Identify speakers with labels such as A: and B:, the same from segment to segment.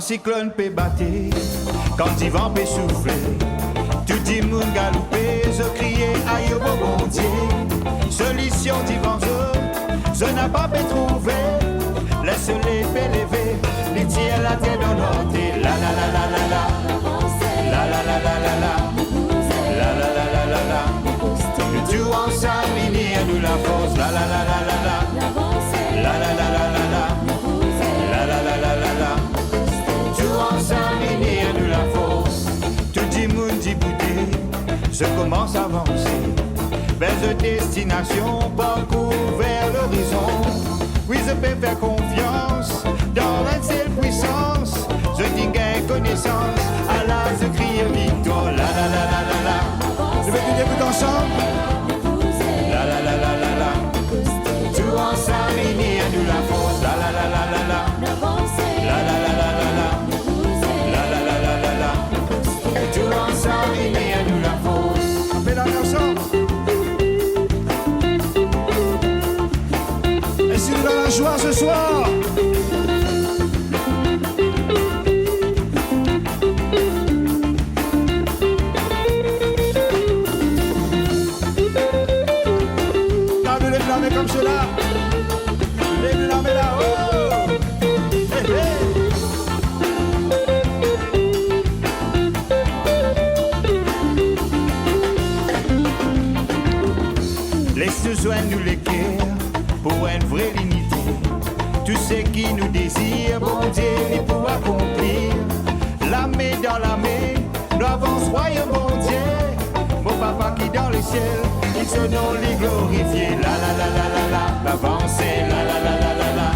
A: cyclone peut battre, quand il vent peut souffler, tout le monde galoper, je crier aïe au bon Dieu. Solution d'Ivan, je n'ai pas pu trouver. Laisse-les lever, les tirs la tête dans notre la la la la la la la la la la la la la la la la la la. Nous tout ensemble, nous la force la la la la la la la la la la la la la la la la la la. Tout ensemble, nous la force. Tout le monde dit bouté, je commence à avancer vers une destination, parcours vers l'horizon. Oui, je peux faire confiance dans la seule puissance. Je dis gain connaissance, à la je crie victoire. La la la la la la. Je vais tout écouter ensemble. La la la la la la. Tout ensemble, nous la force. La la la la la la. La la la la la la. La la la la la la. Tout ensemble, nous la force. Appelez-la ensemble. Dans la joie ce soir. Lève la main comme cela. Lève la main là-haut. Hey, hey. Laisse-nous joindre les cœurs pour une vraie unité. Tout ce qui nous désire, bon Dieu, pour accomplir. La main dans la main, nous avançons, royaume, bon Dieu. Mon papa qui dans le ciel, il se nom les glorifier. La la la la la la, l'avancer, la la la la la la,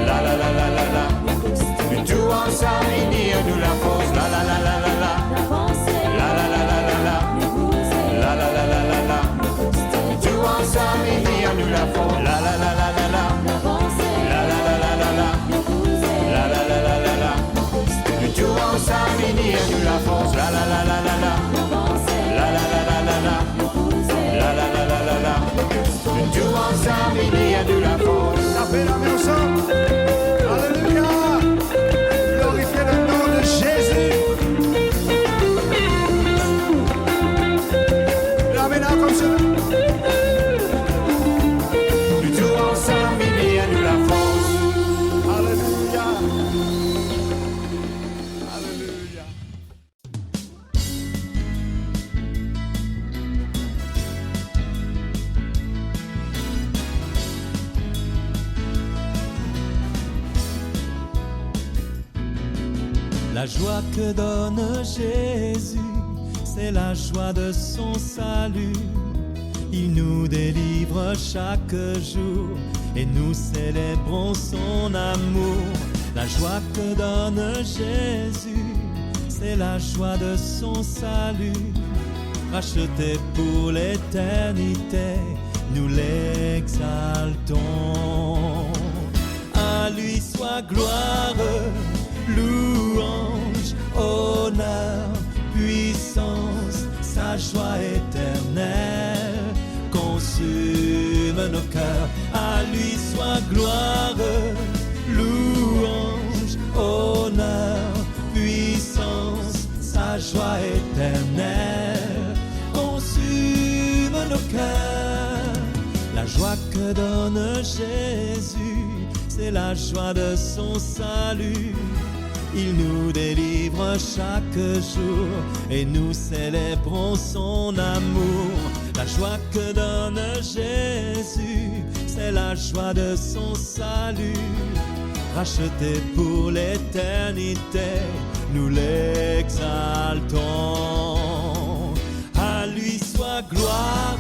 A: la la la la la la. Tout ensemble, unir nous la force, la la la la la la, la la la la la la, la la la la la la. Tout ensemble, unir nous la force, la la la la la la. Tout ensemble, nous la force, la la la la la la, la la la la la la, la la la la la la. Tout ensemble, nous la force. Appelez la main ensemble. Alléluia. Glorifiez le nom de Jésus. La main là comme ça. Tout ensemble, nous la force. Alléluia.
B: La joie que donne Jésus, c'est la joie de son salut. Il nous délivre chaque jour et nous célébrons son amour. La joie que donne Jésus, c'est la joie de son salut. Racheté pour l'éternité, nous l'exaltons. À lui soit gloire, louange, honneur, puissance, sa joie éternelle consume nos cœurs. À lui soit gloire, louange, honneur, puissance, sa joie éternelle consume nos cœurs. La joie que donne Jésus, c'est la joie de son salut. Il nous délivre chaque jour et nous célébrons son amour. La joie que donne Jésus, c'est la joie de son salut. Racheté pour l'éternité, nous l'exaltons. À lui soit gloire,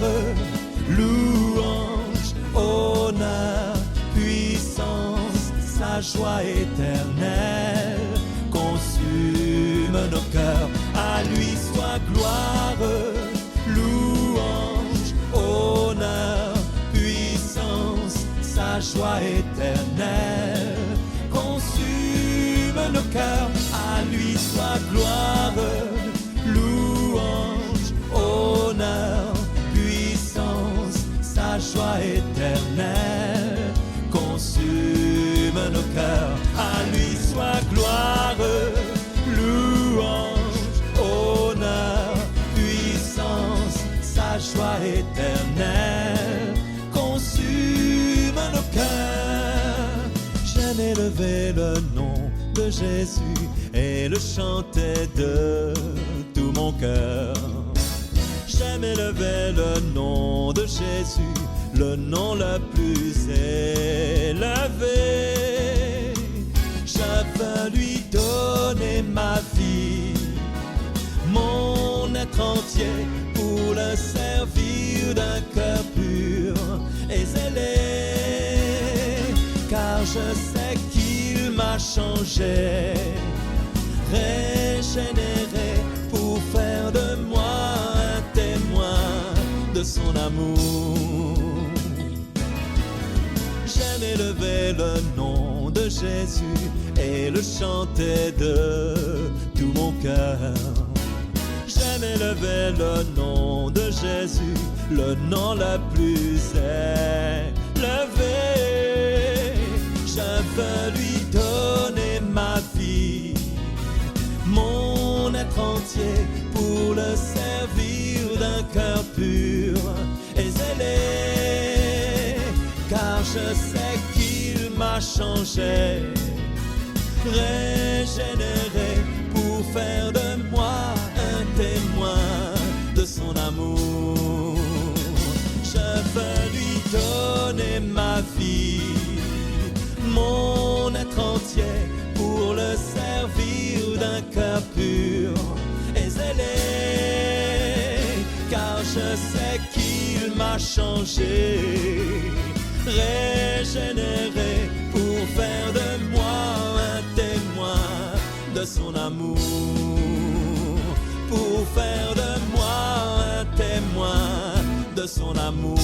B: louange, honneur, puissance, sa joie éternelle consume nos cœurs. À lui soit gloire, louange, honneur, puissance, sa joie éternelle consume nos cœurs. À lui soit gloire, louange, honneur, puissance, sa joie éternelle consume nos cœurs. À lui soit gloire, de Jésus et le chanter de tout mon cœur. J'aime élever le nom de Jésus, le nom le plus élevé. Je veux lui donner ma vie, mon être entier, pour le servir d'un cœur pur et zélé. Car je sais qu'il m'a changé, régénéré, pour faire de moi un témoin de son amour. J'aime élever le nom de Jésus et le chanter de tout mon cœur. J'aime élever le nom de Jésus, le nom le plus élevé. Je veux lui donner ma vie, mon être entier, pour le servir d'un cœur pur et zélé. Car je sais qu'il m'a changé, régénéré, pour faire de moi un témoin de son amour. Je veux lui donner ma vie, mon être entier, pour le servir d'un cœur pur et zélé. Car je sais qu'il m'a changé, régénéré, pour faire de moi un témoin de son amour, pour faire de moi un témoin de son amour.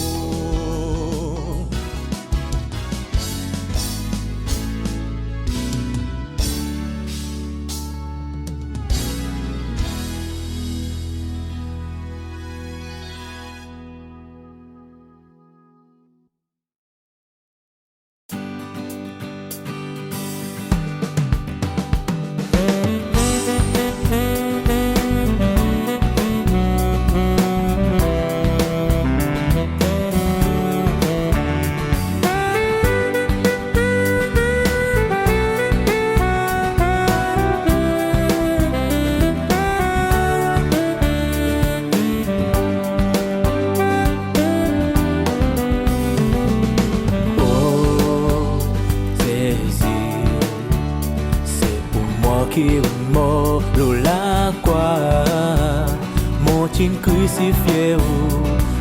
C: Crucifié,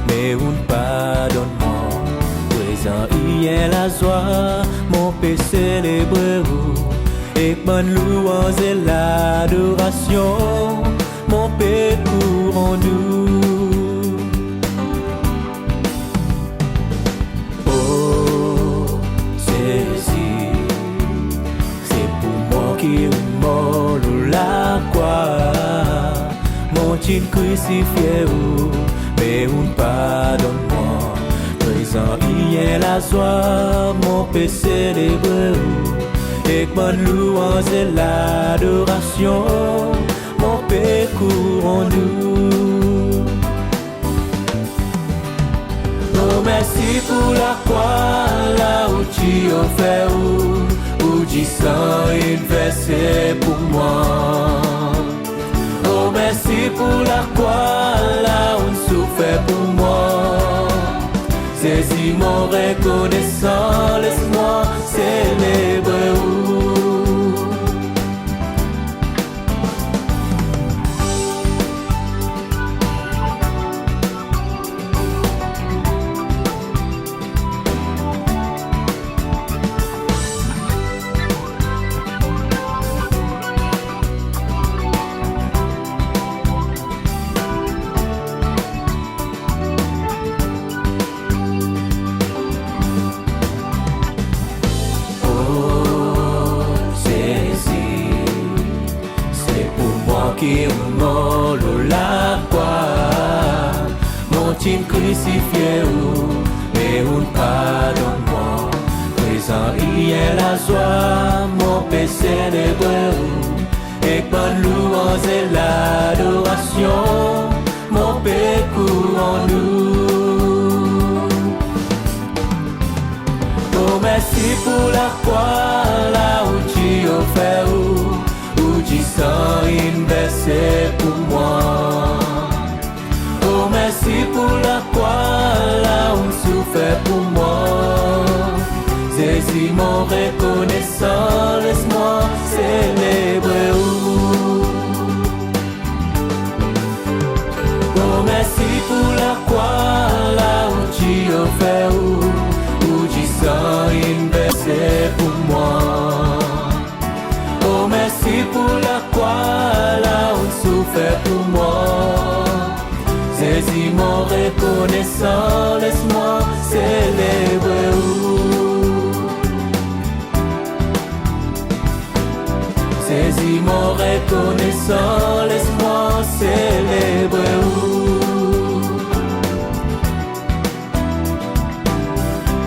C: mais on pardonne-moi. Présent hier la joie, mon péché célébré, et bonne louange et l'adoration, mon péché en nous. Oh Jésus, c'est pour moi qui est mort la croix. Mon Dieu crucifié, mais on pardonne-moi. Présent hier la joie, mon péché célébré, et bonne louange et l'adoration, mon péché en nous. Oh merci pour la croix, là où tu as fait, où tu sens une versée pour moi. Oh merci pour la croix, là on souffre pour moi. Saisis mon reconnaissant, laisse-moi célébrer. Qui mort la croix, mon Dieu crucifié, mais on pardonne-moi. Présent hier la joie, mon péché célébré, et bonne louange et l'adoration, mon péché en nous. Oh merci pour la croix, là où tu as fait. la croix, là où tu as fait où tu sens inversé pour moi. Oh merci pour la croix, là où tu souffres pour moi. Saisis mon reconnaissant, laisse-moi célébrer Saisis mon reconnaissant, laisse-moi célébrer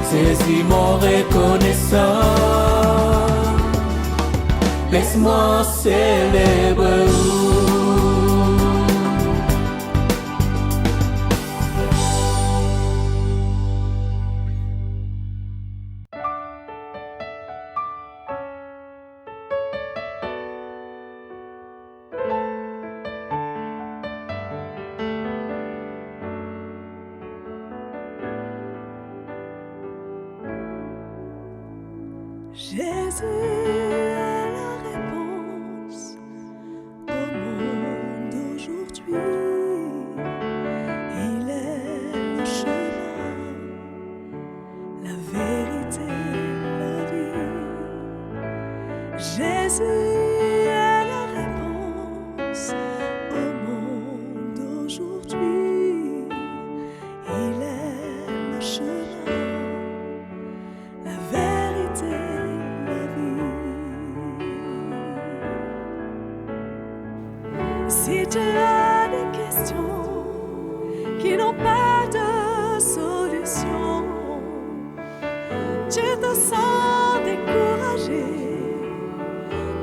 C: Saisis mon reconnaissant, laisse-moi célébrer
D: Jésus est la réponse au monde d'aujourd'hui. Il est le chemin, la vérité, la vie. Jésus est la réponse au monde d'aujourd'hui. Il est le chemin, la vérité. Si tu as des questions qui n'ont pas de solution, tu te sens découragé,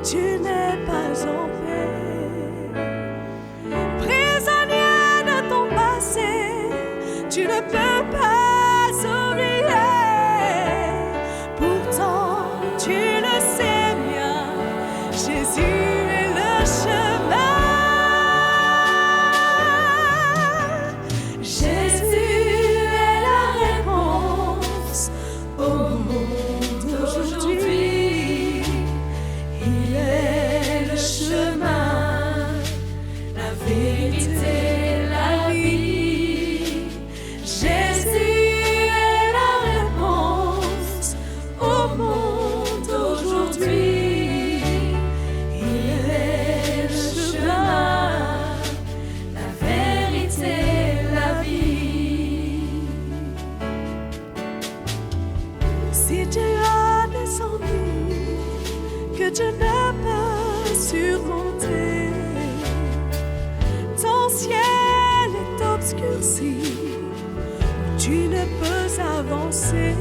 D: tu n'es pas en paix. Prisonnier de ton passé, tu ne peux pas oublier. Pourtant, tu le sais bien, Jésus est le chemin. Si tu as des ennuis que tu ne peux surmonter, ton ciel est obscurci, tu ne peux avancer.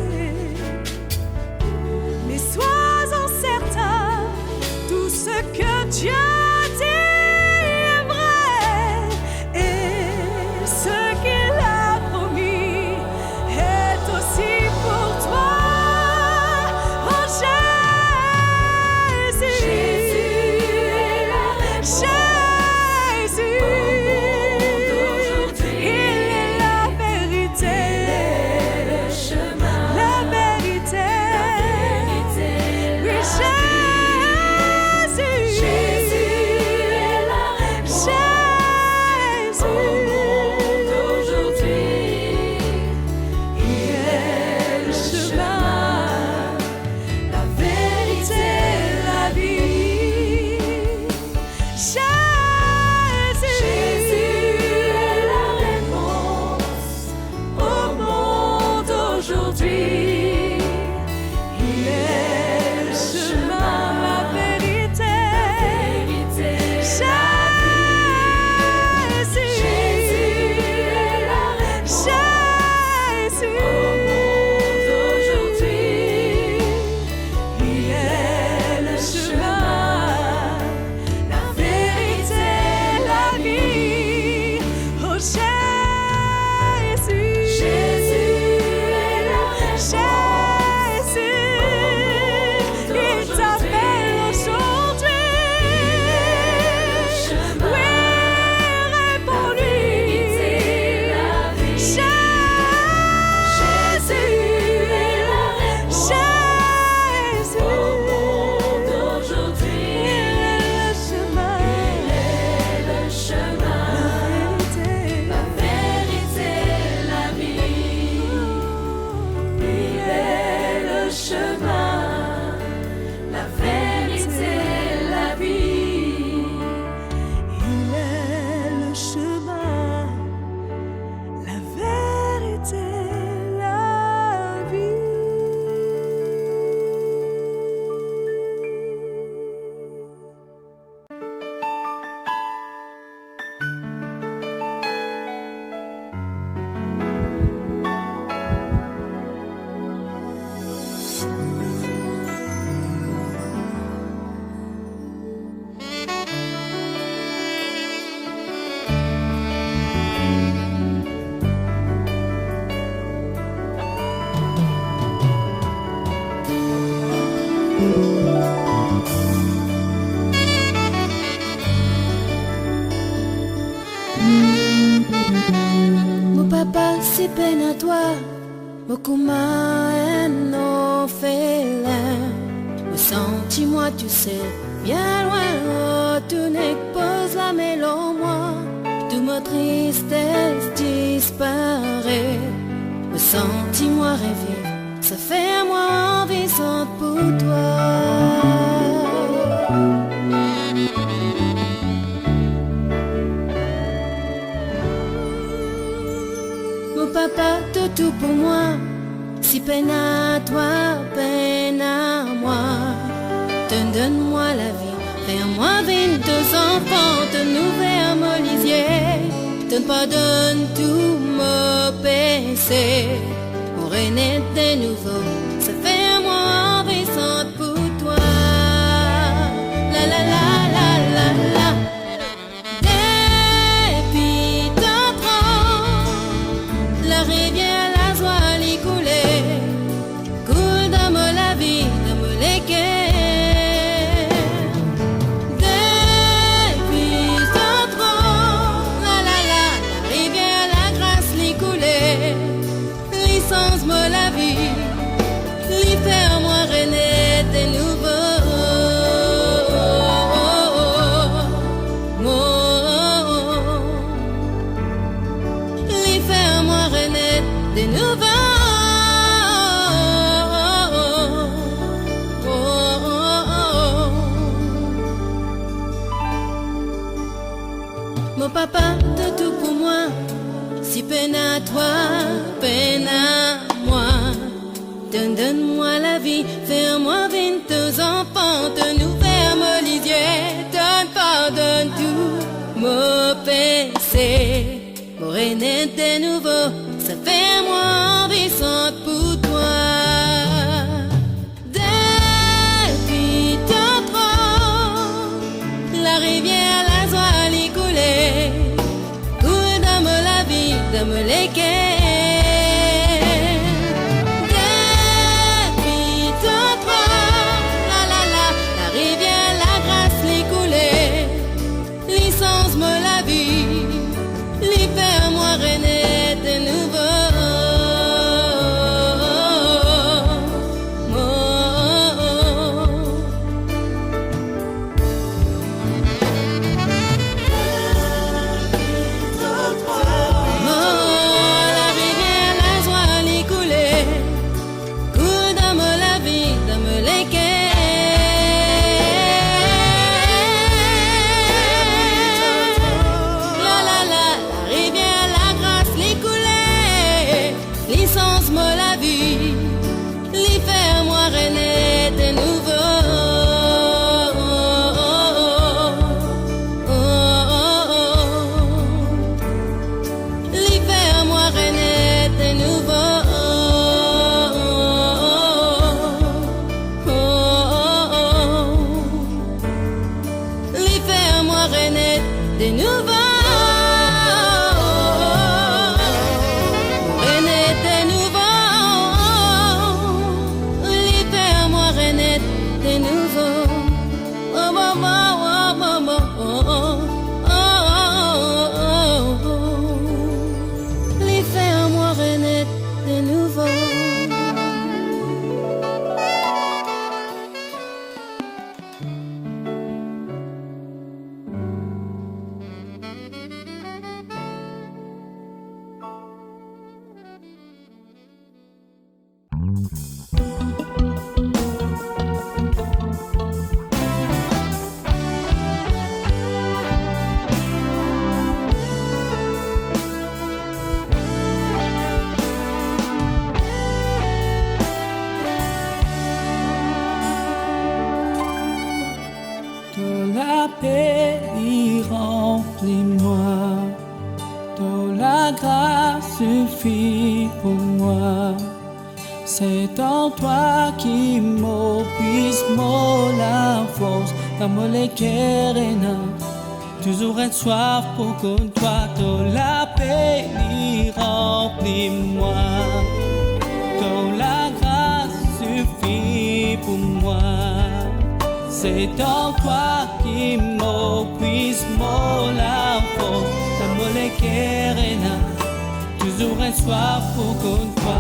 D: Mais sois-en certain, tout ce que Dieu dit est vrai, et ce qu'il a promis est aussi pour toi. La
E: si peine à toi, Mokuma no félin. Me senti-moi, tu sais, bien loin, tu n'exposes la mêlon moi. Toute ma tristesse disparaît. Me senti-moi rêver, ça fait à moi envie sans pour toi. Mon papa, tout pour moi. Si peine à toi, peine à moi. Donne-moi la vie, fais-moi 22 enfants, de nouveaux molisiers. Donne pas, donne tout me baisser. Pour renaître de nouveau, ça fait à moi envahissante pour toi. La la la la la la. Depuis t'entrant, la rivière, la joie, l'y couler. Coule dans la vie, dans mon légué. Depuis t'entrant, la la la, la rivière, la grâce, l'y couler. Licence moi la vie, l'y faire moi renaître de nouveau. L'y faire moi renaître de nouveau. Mon papa, tout pour moi. Si peine à toi, peine à moi. Donne-moi la vie, fais-moi 22 enfants, de nous faire molisier. Pardonne tout, mon péché. Pour renaître de nouveau, ça fait moi envahissante pour toi. Depuis t'entrant, la rivière, la joie, l'y couler. Coule dans la vie, dans me léguer. Depuis t'entrant, la la la, la rivière, la grâce, l'y couler. Licence moi la vie, l'y faire moi renaître de nouveau.
C: Suffit pour moi, c'est en toi qui m'oppose la force, dans mon léquerena, toujours être soif pour que toi, la paix y remplis-moi, la grâce suffit pour moi, c'est en toi qui m'oppose la force, dans mon léquerena, toujours un soir pour qu'on toi.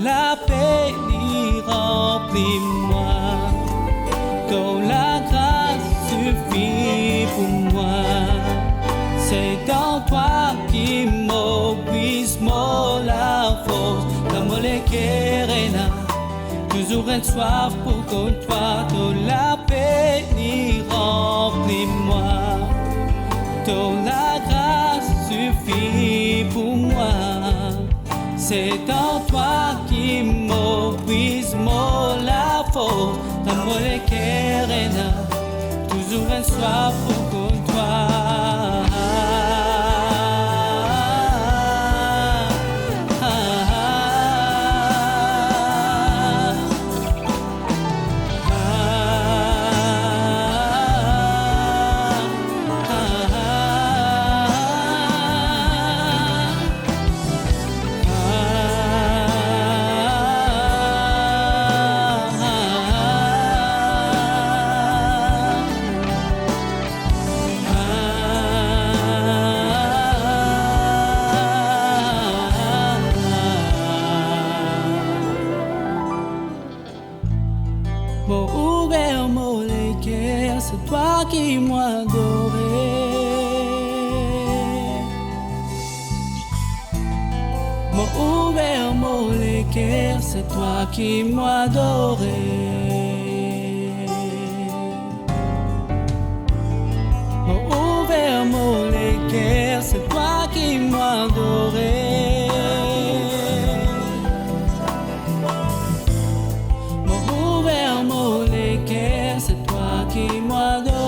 C: La paix remplis-moi, ton la grâce suffit pour moi. C'est dans toi qui m'oblige la force, la moléquerena, toujours un soif pour qu'on toi. Ton la paix remplis-moi, ton la grâce suffit pour moi. C'est en toi qui m'oblige la force, ta moléquerena, toujours un soir pour qu'on toi. C'est toi qui m'as adoré. Mon ouvert, mon l'équerre, c'est toi qui m'as adoré. Mon ouvert, mon l'équerre, c'est toi qui m'as adoré. Mon ouvert, mon l'équerre, c'est toi qui m'as adoré.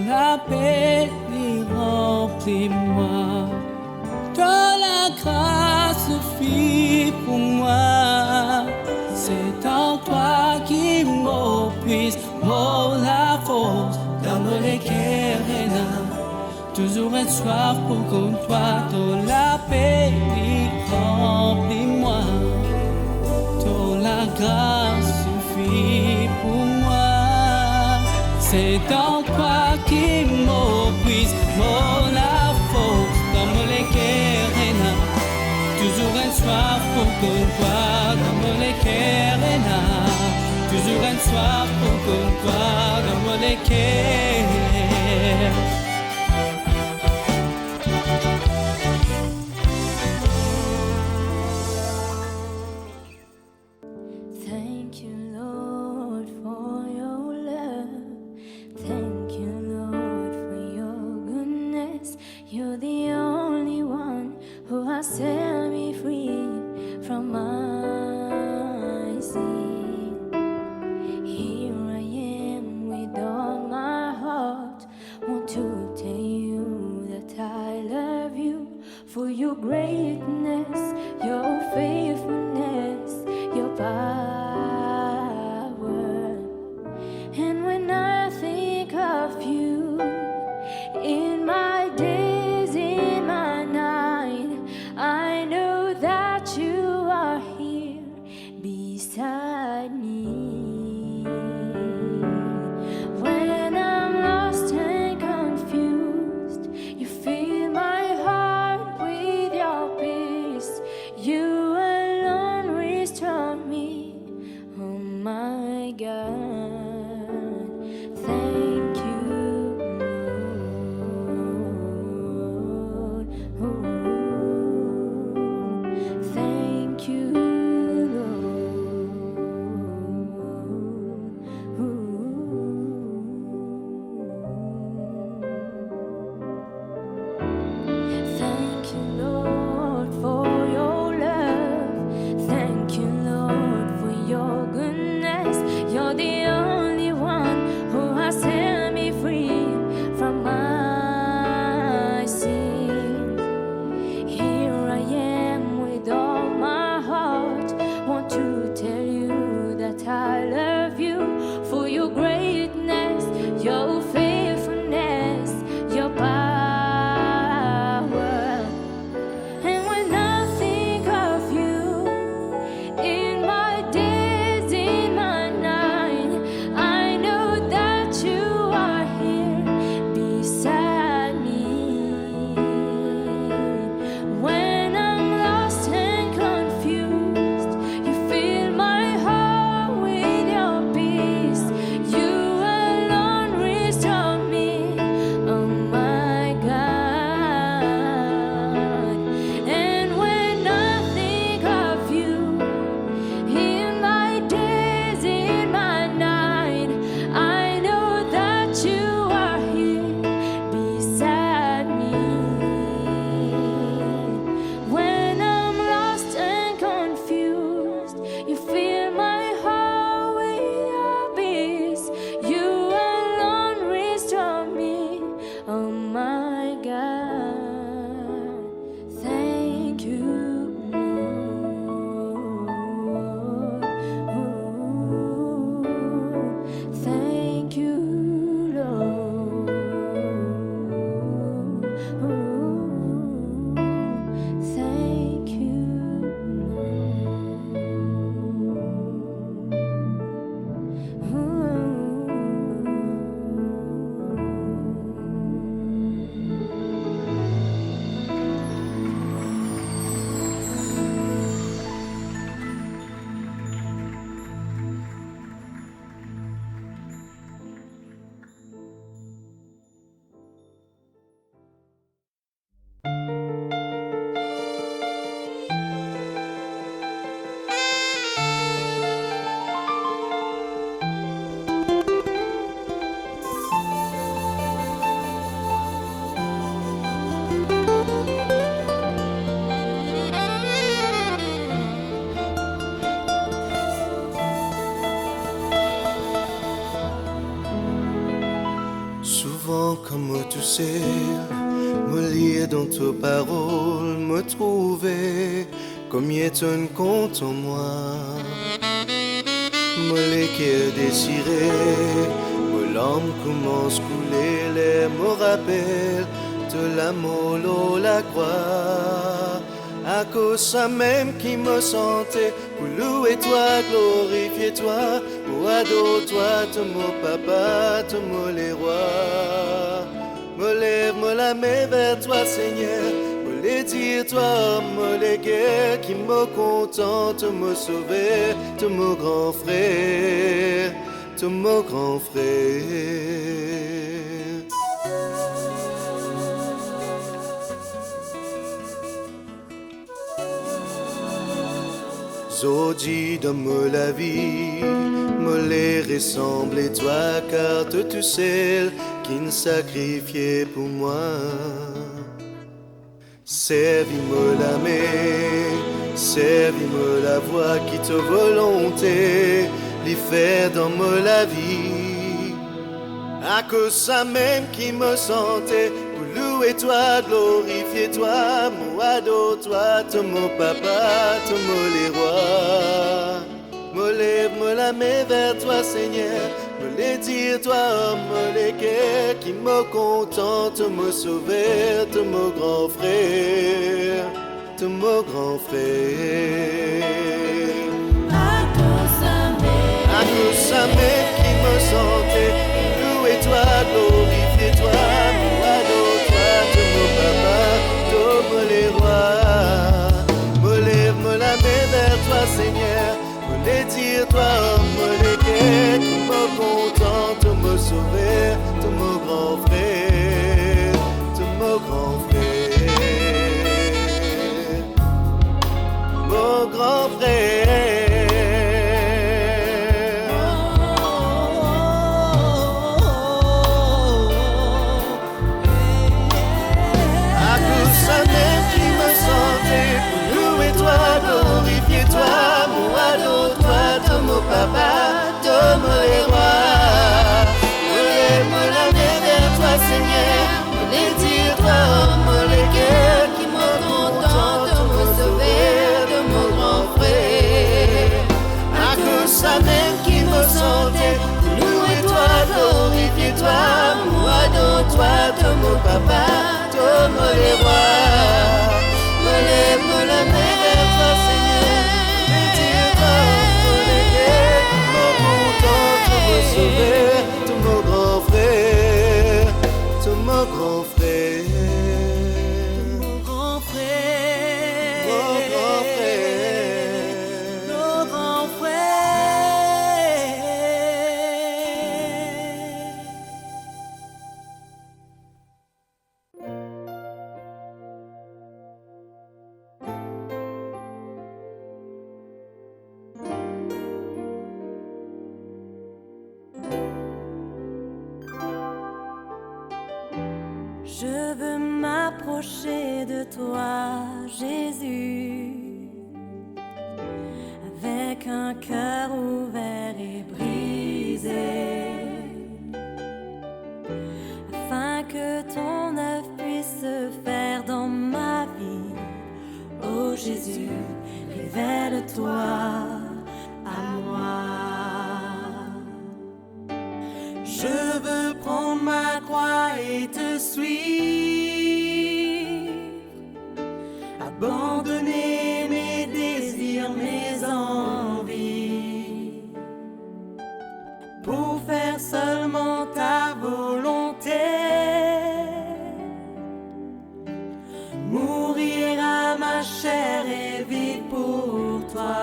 C: La paix remplis-moi, toi la grâce suffit pour moi. C'est en toi qui m'oblige la force, dans mon équerena, toujours un soir pour qu'on toi. Toi la paix remplis-moi, toi la grâce suffit pour moi. C'est en toi qui m'oblige la force, dans mon équerena, toujours un soir pour qu'on toi. Dans mon équerena, toujours un soir pour qu'on toi. Dans mon équerena.
E: Thank you, Lord, for your love. Thank you, Lord, for your goodness. You're the only one who has set me free from my sin. Here I am with all my heart. Want to tell you that I love you for your greatness, your faithfulness, your power. And when I think of you in my days, in my night, I know that you are here beside me. When I'm lost and confused, you fill my heart with your peace. You alone restore me
F: sais, me lire dans tes paroles, me trouver comme y est un compte en moi. Me les désiré, me l'âme commence couler, les me rappellent de l'amour, l'eau, la croix. À cause ça même qui me sentait, pour louer toi, glorifier toi, pour adorer toi, ton mot papa, ton mot les rois. Me lève, me la mets vers toi, Seigneur, me les dire toi, me les guerres qui me contente, me sauver, ton mon grand frère, ton mon grand frère. Zodi donne-moi la vie, me les ressemble toi, car tu celle qui ne sacrifiait pour moi. Servis-moi la main, servis-moi la voix qui te volonté, l'y faire dans moi la vie. À cause ça même qui me sentait, pour louer toi, glorifier toi, moi adore toi, ton mon papa, ton mon les rois. Me lève, me la mets vers toi, Seigneur, me les dire toi, me les guerres qui me contente, me sauver, ton mon grand frère, ton mon grand frère. À cause ça même qui me sentait, louer toi, glorifier toi, moi adore toi, ton mon papa, ton mon les rois. Me lève, me la mets vers toi, Seigneur, me les dire toi, me les guerres qui me contente, me sauver, ton mon grand frère, ton mon grand frère, mon grand frère. Glorifier toi, moi adore toi, ton mon papa, ton mon les rois. Me la mets vers toi, Seigneur, me les dire toi, me les guerres qui me contentent, me sauver de mon grand frère. À cause ça même qui me sentait, louer toi, glorifier toi, moi adore toi, ton mon papa, ton mon les rois. Me la mets vers toi, Seigneur, me dire toi, me les me contente, me sauver, tout mon grand frère, tout mon grand frère, mon grand frère, mon grand frère, mon grand frère.
D: Je veux m'approcher de toi, Jésus, avec un cœur ouvert et brisé, afin que ton œuvre puisse se faire dans ma vie. Oh Jésus, révèle-toi à moi. Je veux prendre ma croix et te suivre, abandonner mes désirs, mes envies, pour faire seulement ta volonté, mourir à ma chair et vivre pour toi.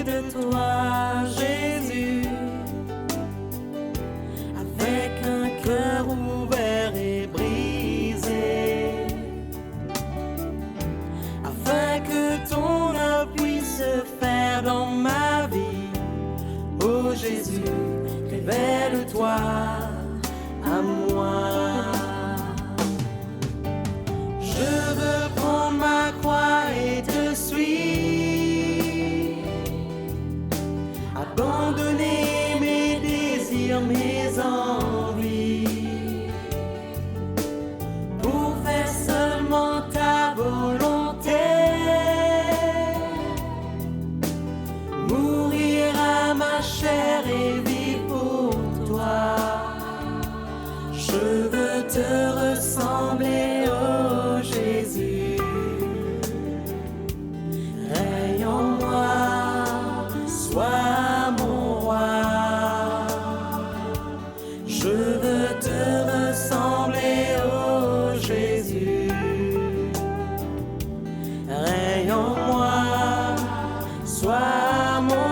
D: De toi, Jésus, avec un cœur ouvert et brisé, te ressembler, oh Jésus. Règne en moi, sois mon roi. Je veux te ressembler, oh Jésus. Règne en moi, sois mon roi.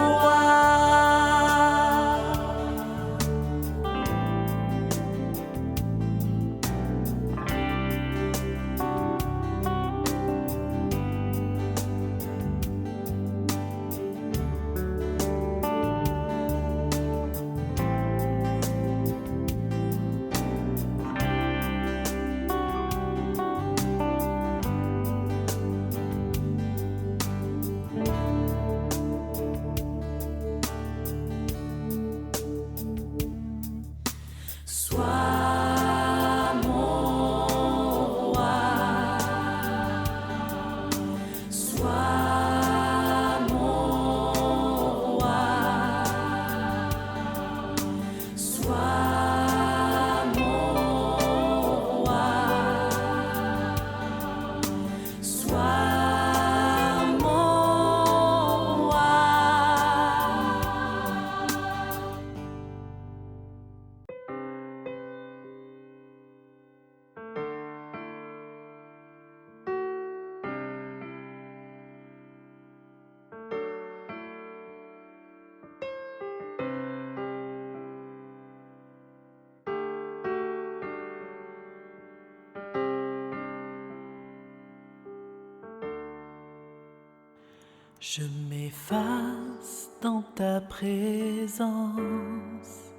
D: Je m'efface dans ta présence,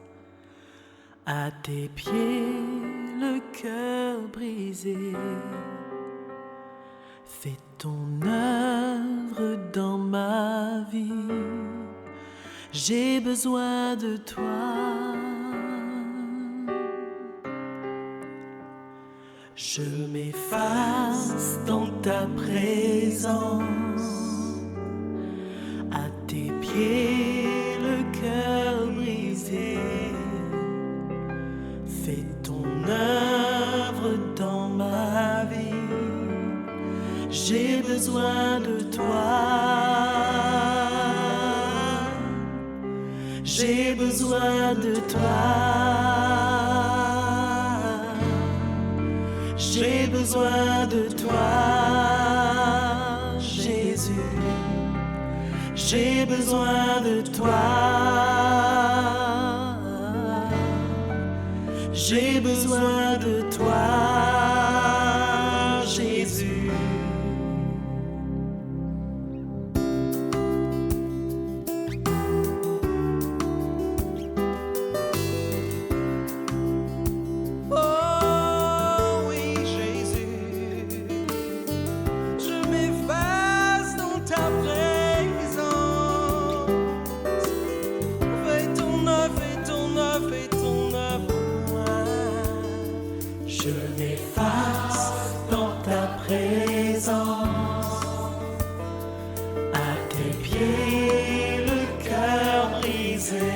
D: à tes pieds le cœur brisé. Fais ton œuvre dans ma vie, j'ai besoin de toi. Je m'efface dans ta présence, à tes pieds le cœur brisé. Fais ton œuvre dans ma vie, j'ai besoin de toi. J'ai besoin de toi. J'ai besoin de toi, Jésus. J'ai besoin de toi. J'ai besoin de toi, Jésus. Je m'efface dans ta présence, à tes pieds le cœur brisé.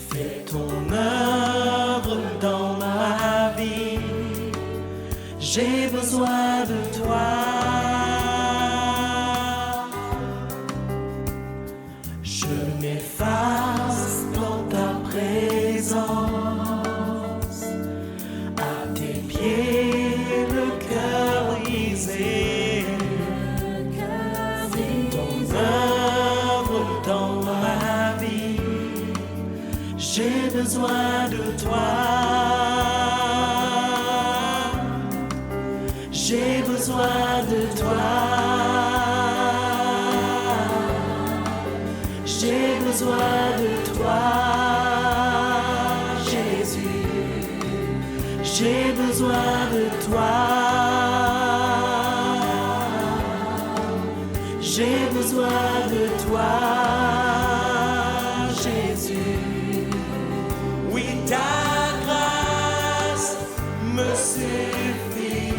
D: Fais ton œuvre dans ma vie, j'ai besoin de toi. Je m'efface dans ta présence, le cœur brisé. Fais ton œuvre dans ma vie, j'ai besoin de toi. J'ai besoin de toi. J'ai besoin de toi, Jésus. J'ai besoin de toi. J'ai besoin de toi, Jésus. Oui, ta grâce me suffit.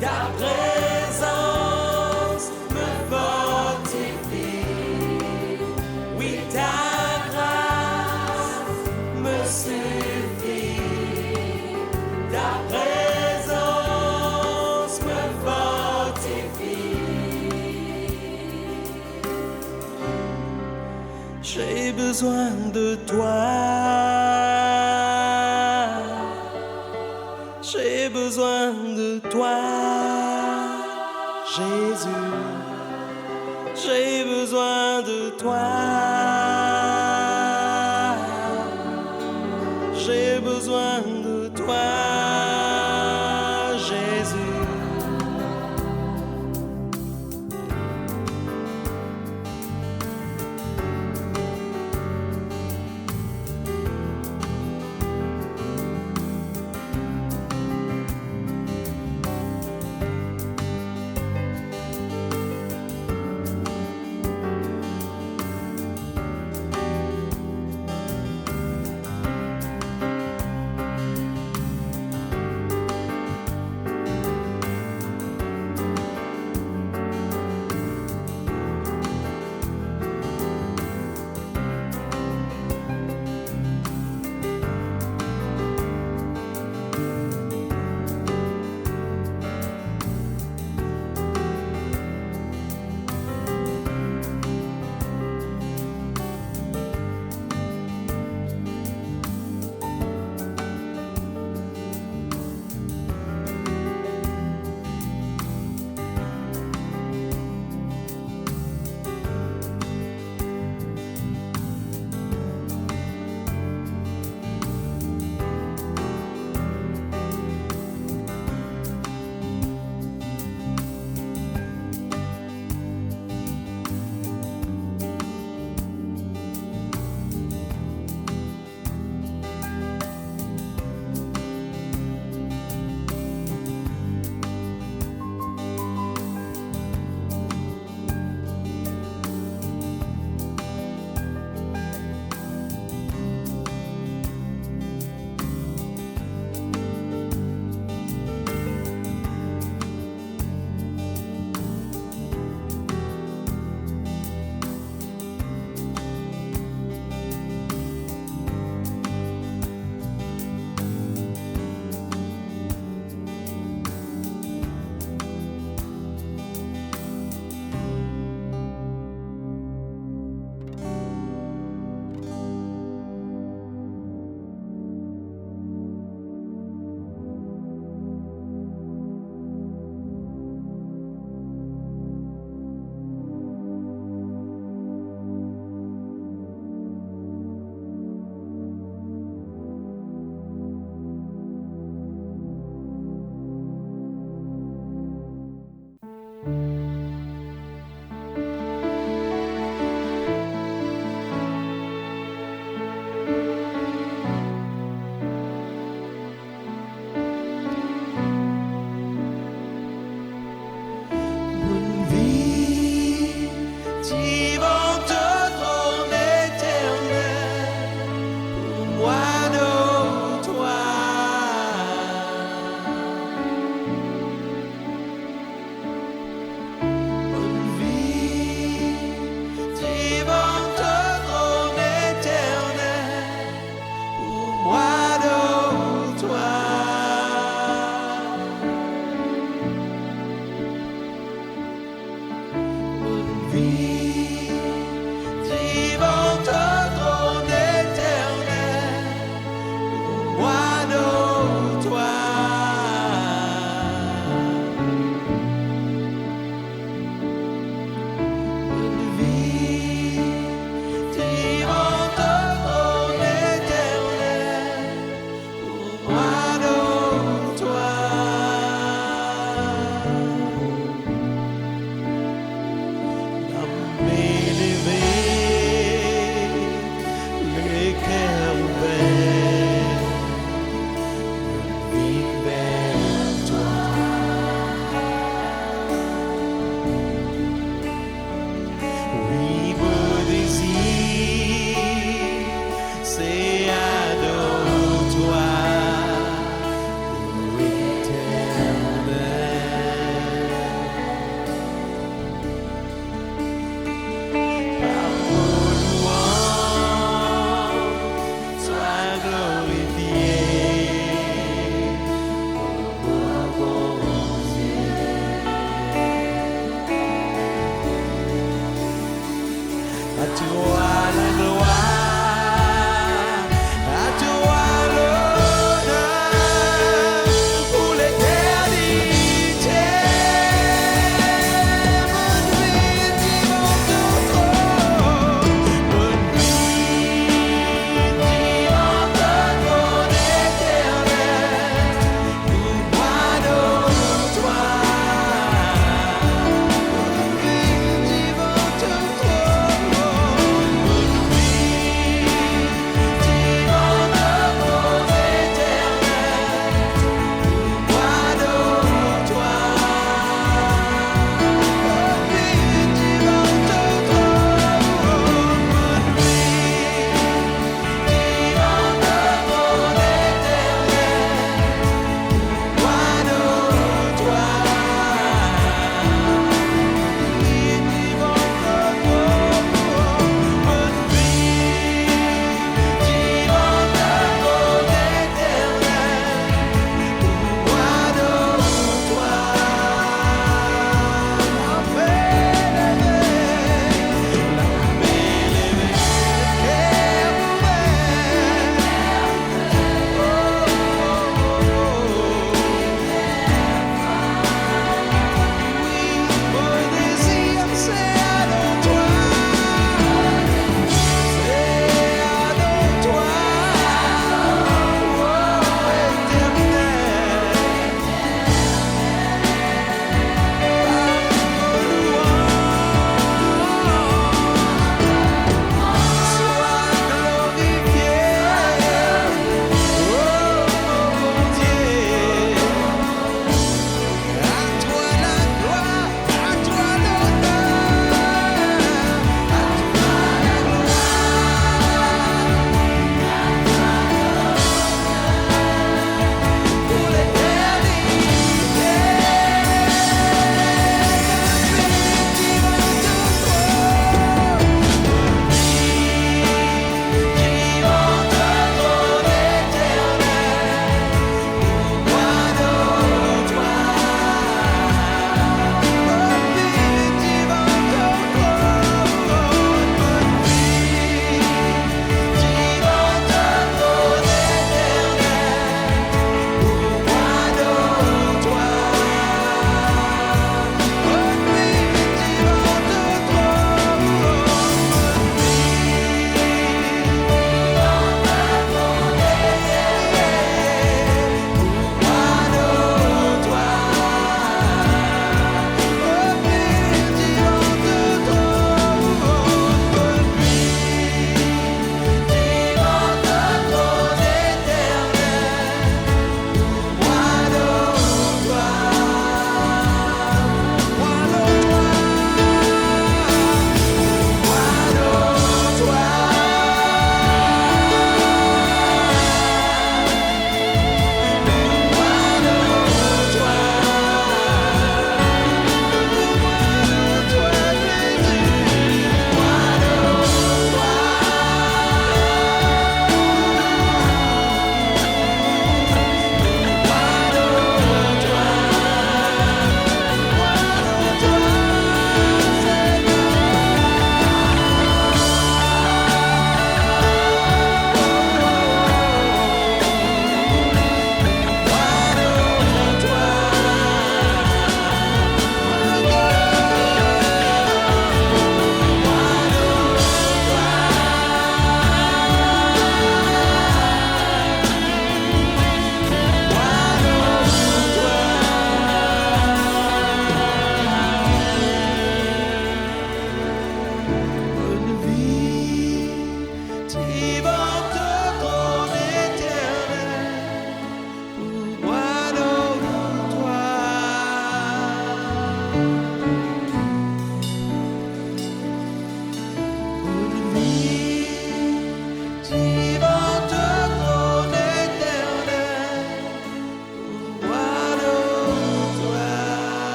D: Ta présence me fortifie. Oui, ta grâce me suffit.
B: besoin de toi. J'ai besoin de toi, Jésus. J'ai besoin de toi. J'ai besoin de toi, Jésus.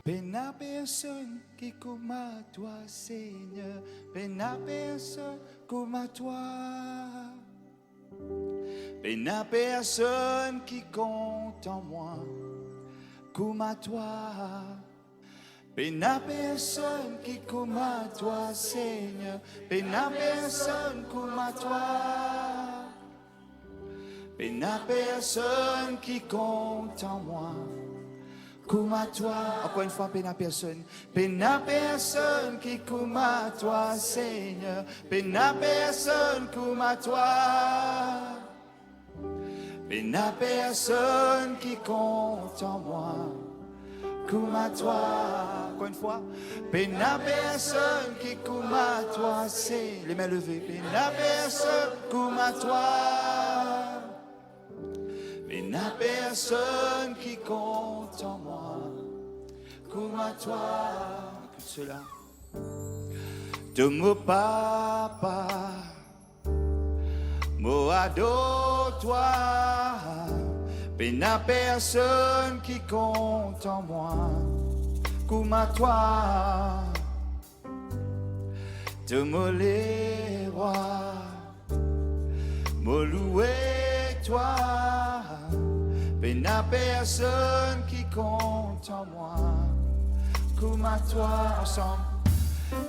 A: Peine à personne qui comme à toi, Seigneur. Peine à personne comme à toi. Peine à personne qui compte en moi, comme à toi. Peine à personne qui comme à toi, Seigneur. Peine à personne comme à toi. Peine à personne qui compte en moi, comme à toi. Encore une fois, peine à personne. Peine à personne qui comme à toi, Seigneur. Peine à personne comme à toi. Peine à personne qui compte en moi, comme à toi. Encore une fois. Peine à personne qui comme à toi, Seigneur. Les mains levées. Peine à personne comme à toi. Mais n'a personne qui compte en moi, comme à toi. Écoute cela. De mon papa, mon ado, toi. Mais n'a personne qui compte en moi, comme à toi. De mon les rois, mon loué, toi. Mais n'a personne qui compte en moi, comme à toi, ensemble.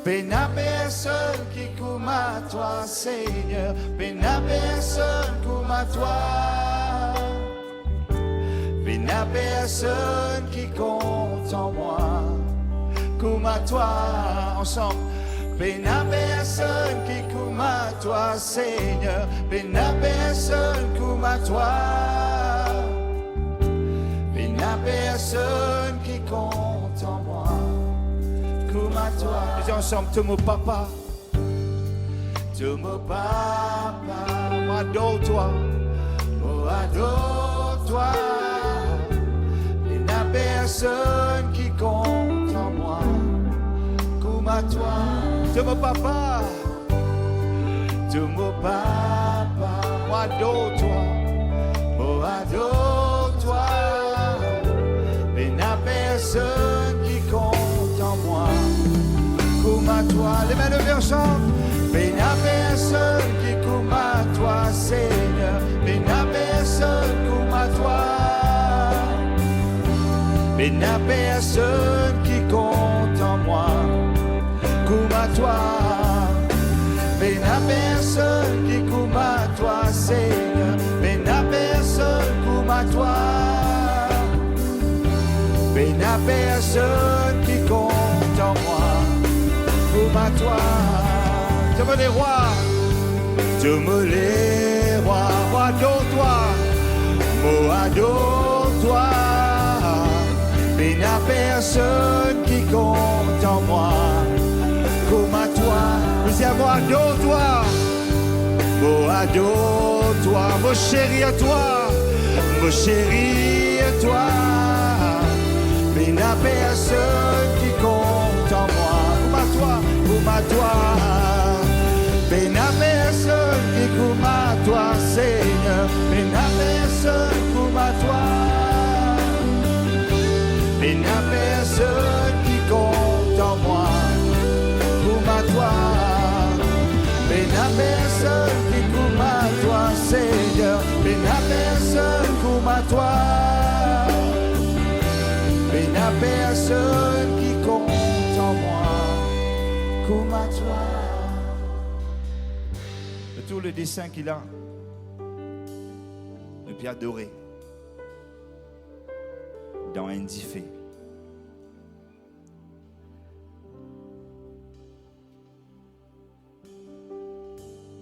A: Mais n'a personne qui comme à toi, Seigneur. Mais n'a personne comme à toi. Mais n'a personne qui compte en moi, comme à toi, ensemble. Mais n'a personne qui comme à toi, Seigneur. Mais n'a personne comme à toi. Mais n'a personne qui compte en moi, comme à toi. Disons ensemble, tu mon papa. Tu mon papa. Moi adore-toi. Moi adore-toi. Mais n'a personne qui compte en moi, comme à toi. Tu mon papa. Tu mon papa. Moi adore-toi. Moi adore-toi. Mais n'a personne qui compte en moi, comme à toi. Les mains levées ensemble. Mais n'a personne qui comme à toi, Seigneur. Mais n'a personne comme à toi. Mais n'a personne qui compte en moi, comme à toi. Mais n'a personne qui comme à toi, Seigneur. Mais n'a personne comme à toi. Mais n'a personne qui compte en moi, comme à toi. Tu me les rois, tu me les rois, moi adore-toi, moi adore-toi. Mais n'a personne qui compte en moi, comme à toi. Nous y moi adore-toi, moi adore-toi, mon chéri à toi, mon chéri à toi. Mais n'a personne qui compte en moi, comme à toi, comme à toi. Mais n'a personne qui comme à toi, Seigneur. Mais n'a personne comme à toi. Mais n'a personne qui compte en moi, comme à toi. Mais n'a personne qui comme à toi, Seigneur. Mais n'a personne comme à toi. Mais n'a personne qui compte en moi, comme à toi. De tout le dessin qu'il a, le pied adoré, dans un diffé.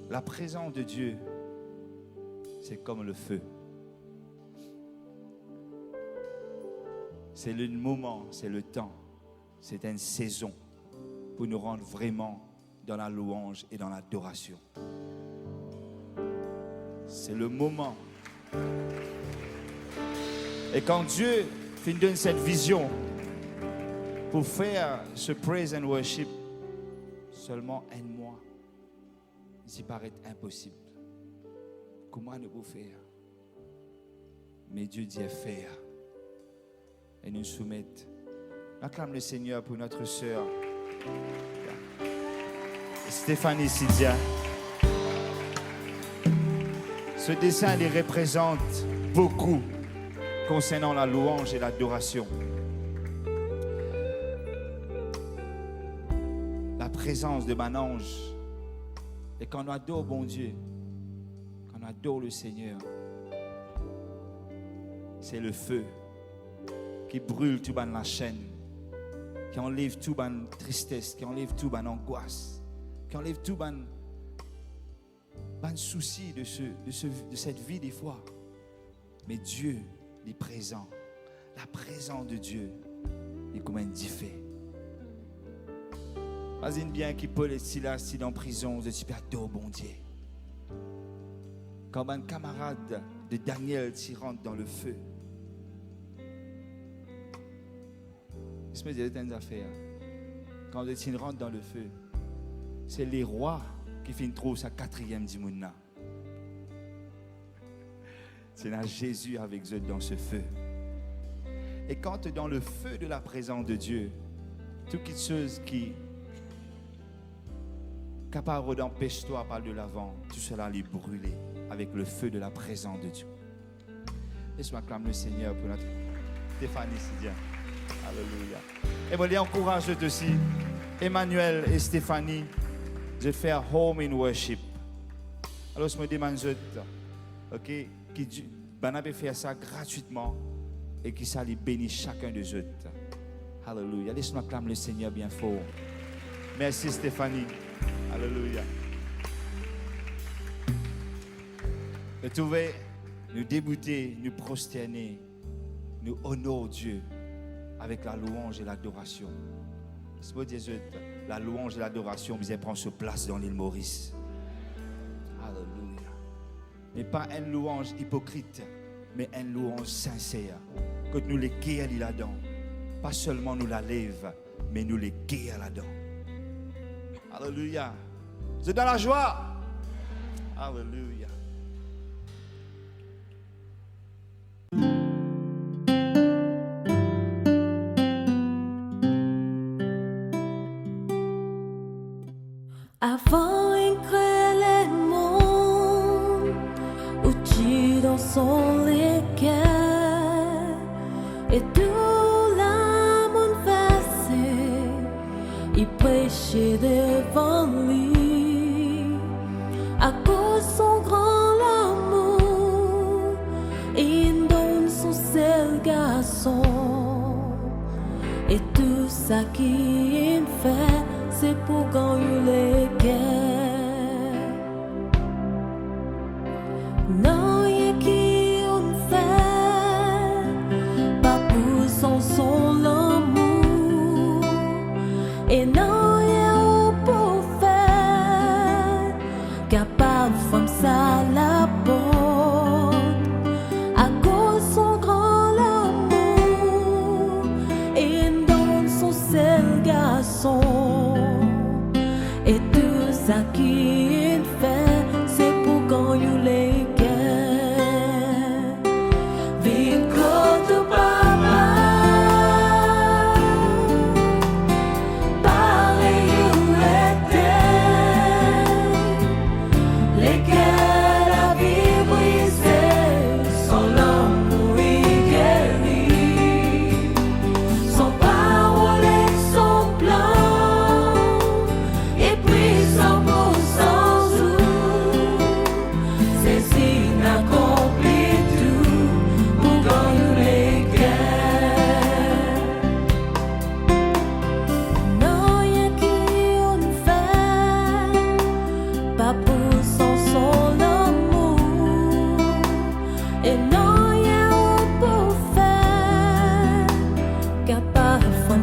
A: La présence de Dieu, c'est comme le feu. C'est le moment, c'est le temps, c'est une saison pour nous rendre vraiment dans la louange et dans l'adoration. C'est le moment. Et quand Dieu nous donne cette vision pour faire ce praise and worship, seulement un mois, il paraît impossible. Comment nous pouvons faire? Mais Dieu dit faire. Et nous soumettre Acclame le Seigneur pour notre sœur Stéphanie Sidia. Ce dessin, il représente beaucoup concernant la louange et l'adoration. La présence de mon ange. Et quand on adore bon Dieu, quand on adore le Seigneur, c'est le feu qui brûle tout la chaîne, qui enlève tout la tristesse, qui enlève tout l'angoisse, qui enlève tout le souci de cette vie des fois. Mais Dieu est présent. La présence de Dieu est comme un diffé. Imagine bien qu'il peut être là, si en prison, je suis adore bon Dieu. Quand un camarade de Daniel s'y rentre dans le feu, je me dis une affaire. Quand tu rentres dans le feu, c'est les rois qui finissent trouver sa 4e dimouna. C'est là Jésus avec eux dans ce feu. Et quand tu es dans le feu de la présence de Dieu, toutes les choses qui capable d'empêcher toi par de l'avant, tout cela les brûler avec le feu de la présence de Dieu. Laisse-moi acclamer le Seigneur pour notre Stéphanie Sidia. Alléluia. Et moi, je encourage aussi Emmanuel et Stéphanie de faire home in worship. Alors, je me demande, ok, qui peut faire ça gratuitement et qui ça les bénit chacun de eux. Alléluia. Laisse-moi acclamer le Seigneur bien fort. Merci Stéphanie. Alléluia. Vous pouvez nous débuter, nous prosterner, nous honorer Dieu avec la louange et l'adoration. C'est pour dire la louange et l'adoration, vous allez prendre place dans l'île Maurice. Alléluia. Mais pas une louange hypocrite, mais une louange sincère. Que nous les guérissions là-dedans. Pas seulement nous la lève, mais nous les guérir là-dedans. Alléluia. Vous êtes dans la joie. Alléluia.
D: Avant d'écrire les mots, outils dans son légué, et tout l'amour versé, il prêchait devant lui. À cause de son grand amour, il donne son seul garçon, et tout ça qu'il fait, c'est pour quand il les guerre. Non, il qui on fait, pas pour son amour. Et non, il est pour faire, capable comme ça la porte. À cause de son grand amour, il donne son seul garçon. Et tout ça qu'il fait, c'est pour quand il les guerre. Vite côté papa, pareil il était. Lesquels la vie brisée, son amour il guérit. Son parole et son plan. From